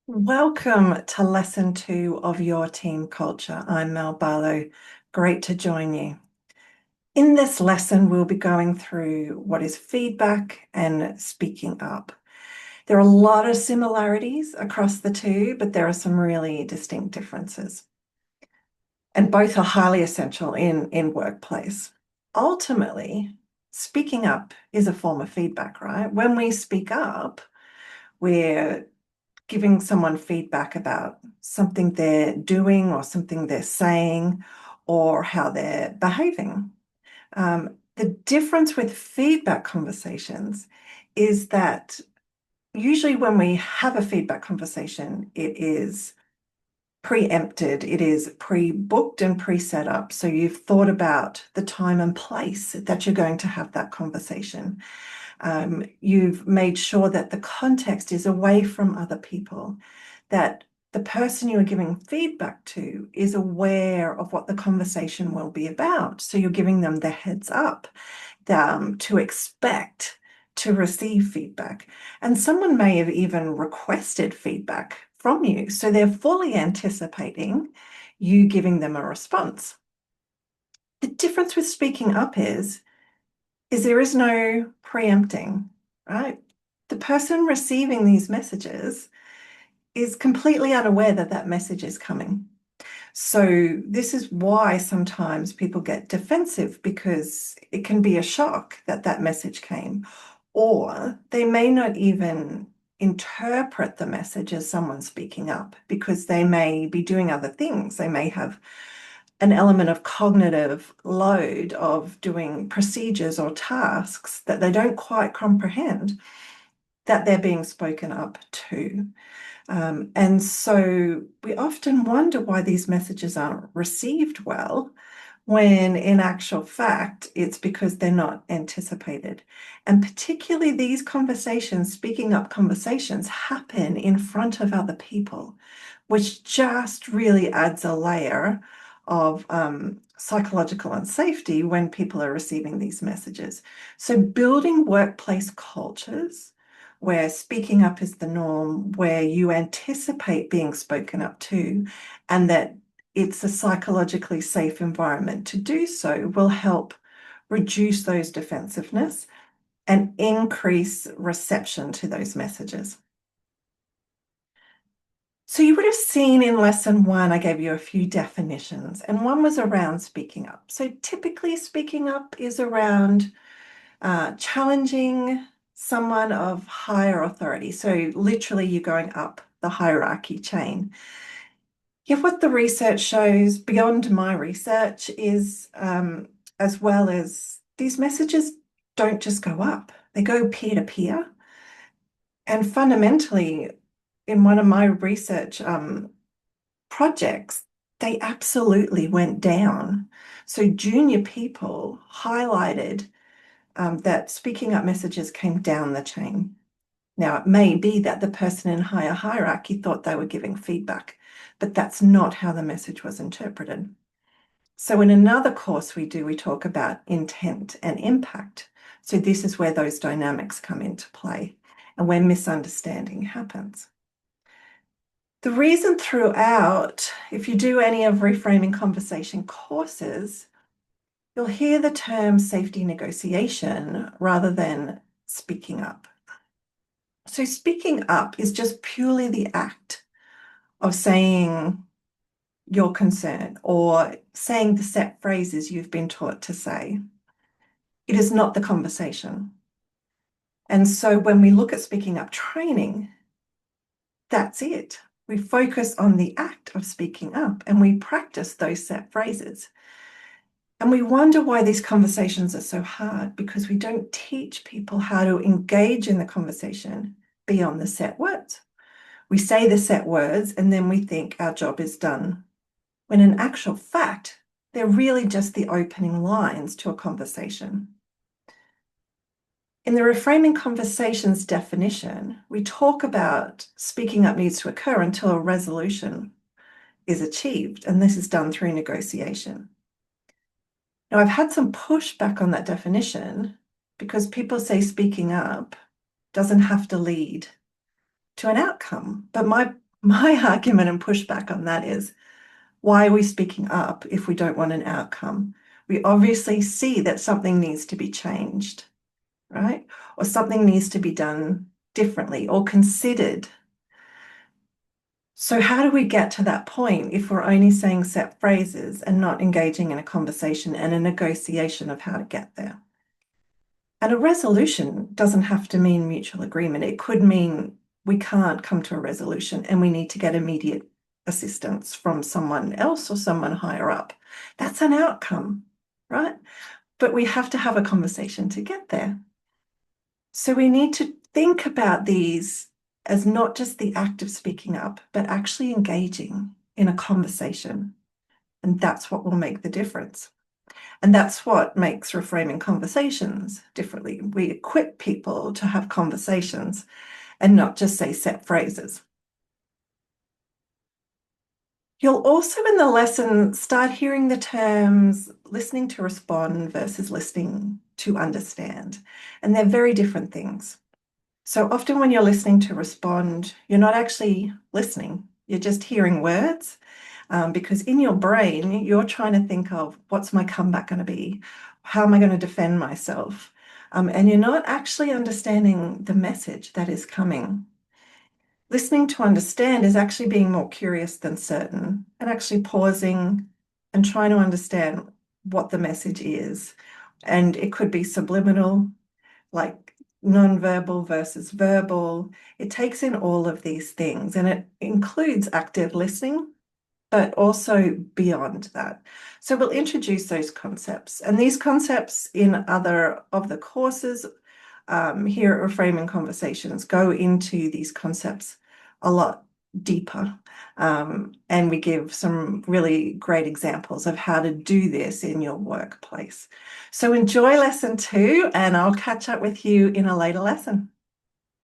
Welcome to lesson 2 of your team culture. I'm Mel Barlow. Great to join you. In this lesson, we'll be going through what is feedback and speaking up. There are a lot of similarities across the two, but there are some really distinct differences. And both are highly essential in workplace. Ultimately, speaking up is a form of feedback, right? When we speak up, we're giving someone feedback about something they're doing or something they're saying or how they're behaving. The difference with feedback conversations is that usually when we have a feedback conversation, it is preempted, it is pre-booked and pre-set up. So you've thought about the time and place that you're going to have that conversation. You've made sure that the context is away from other people, that the person you are giving feedback to is aware of what the conversation will be about. So you're giving them the heads up to expect to receive feedback. And someone may have even requested feedback from you. So they're fully anticipating you giving them a response. The difference with speaking up is there is no preempting, right? The person receiving these messages is completely unaware that that message is coming. So this is why sometimes people get defensive, because it can be a shock that that message came, or they may not even interpret the message as someone speaking up because they may be doing other things. They may have an element of cognitive load of doing procedures or tasks that they don't quite comprehend that they're being spoken up to. And so we often wonder why these messages aren't received well, when in actual fact, it's because they're not anticipated. And particularly these conversations, speaking up conversations, happen in front of other people, which just really adds a layer of psychological unsafety when people are receiving these messages. So building workplace cultures where speaking up is the norm, where you anticipate being spoken up to, and that it's a psychologically safe environment to do so, will help reduce those defensiveness and increase reception to those messages. So you would have seen in lesson 1, I gave you a few definitions, and one was around speaking up. So typically speaking up is around challenging someone of higher authority. So literally you're going up the hierarchy chain. Yeah, what the research shows beyond my research is, as well as these messages don't just go up, they go peer to peer. And fundamentally, in one of my research projects, they absolutely went down. So junior people highlighted that speaking up messages came down the chain. Now, it may be that the person in higher hierarchy thought they were giving feedback, but that's not how the message was interpreted. So in another course we do, we talk about intent and impact. So this is where those dynamics come into play and where misunderstanding happens. The reason throughout, if you do any of reframing conversation courses, you'll hear the term safety negotiation rather than speaking up. So speaking up is just purely the act of saying your concern or saying the set phrases you've been taught to say. It is not the conversation. And so when we look at speaking up training, that's it. We focus on the act of speaking up and we practice those set phrases. And we wonder why these conversations are so hard, because we don't teach people how to engage in the conversation beyond the set words. We say the set words and then we think our job is done, when in actual fact, they're really just the opening lines to a conversation. In the reframing conversations definition, we talk about speaking up needs to occur until a resolution is achieved, and this is done through negotiation. Now, I've had some pushback on that definition because people say speaking up doesn't have to lead to an outcome. But my My argument and pushback on that is, why are we speaking up if we don't want an outcome? We obviously see that something needs to be changed, right? Or something needs to be done differently or considered. So, how do we get to that point if we're only saying set phrases and not engaging in a conversation and a negotiation of how to get there? And a resolution doesn't have to mean mutual agreement. It could mean we can't come to a resolution and we need to get immediate assistance from someone else or someone higher up. That's an outcome, right? But we have to have a conversation to get there. So we need to think about these as not just the act of speaking up, but actually engaging in a conversation. And that's what will make the difference. And that's what makes reframing conversations differently. We equip people to have conversations and not just say set phrases. You'll also in the lesson start hearing the terms listening to respond versus listening to understand. And they're very different things. So often when you're listening to respond, you're not actually listening. You're just hearing words because in your brain, you're trying to think of what's my comeback going to be? How am I going to defend myself? And you're not actually understanding the message that is coming. Listening to understand is actually being more curious than certain and actually pausing and trying to understand what the message is. And it could be subliminal, like nonverbal versus verbal. It takes in all of these things and it includes active listening, but also beyond that. So we'll introduce those concepts. And these concepts in other of the courses here at Reframing Conversations go into these concepts a lot deeper. And we give some really great examples of how to do this in your workplace. So enjoy lesson 2, and I'll catch up with you in a later lesson.